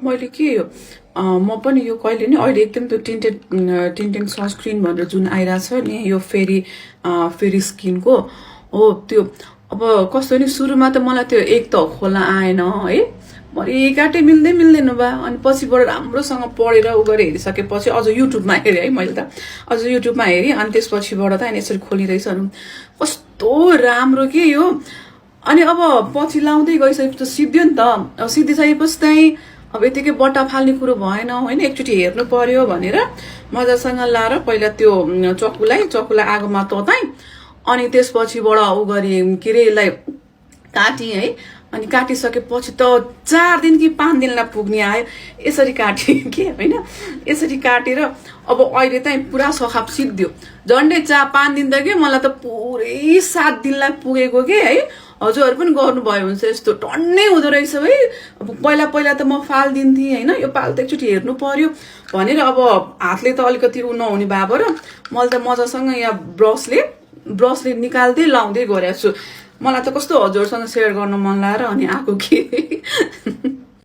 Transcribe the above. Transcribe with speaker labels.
Speaker 1: मैले के म पनि यो कहिले नि अहिले एकदम त्यो टिन्टेड सनस्क्रिन भनेर जुन आइरहेछ नि यो फेरी स्किनको हो त्यो अब कस्तो नि सुरुमा त मलाई त्यो एक त खोला आएन है मरिकाटे मिल्दैन बा अनि पछिबाट राम्रोसँग पढेर उ गरेर हेरिसकेपछि अझ युट्युबमा हेरेँ है मैले त अझ युट्युबमा हेरेँ अनि त्यसपछिबाट त अनि यसरी खोलिरहेछ कस्तो राम्रो के यो अनि अब पछि लाउँदै गइसकेपछि त सिद्धियो नि त अब सिद्धिसकेपछि चाहिँ अब यतिकै बट्टा फाल्ने कुरो भएन होइन एकचोटि हेर्नु पर्यो भनेर मजासँग लाएर पहिला त्यो चक्कुलाई आगोमा तताएँ अनि त्यसपछिबाट उ गरेँ के अरे यसलाई काटेँ है अनि काटिसकेपछि त 4 दिन कि 5 दिनलाई पुग्ने आयो यसरी काटेँ के होइन यसरी काटेर अब अहिले चाहिँ पुरा सखाप सिद्धियो झन्डै 4-5 दिन त के मलाई त पुरै 7 दिनलाई पुगेको के है हजुरहरू पनि गर्नुभयो भने चाहिँ यस्तो टन्नै हुँदो रहेछ है अब पहिला त म फालिदिन्थेँ होइन यो पाल त एकचोटि हेर्नु पर्यो भनेर अब हातले त अलिकति उ नहुने भएर मैले त मजासँग यहाँ ब्रसले निकाल्दै लाउँदै गरेको छु मलाई त कस्तो हजुरसँग सेयर गर्न मन लागेर अनि आएको के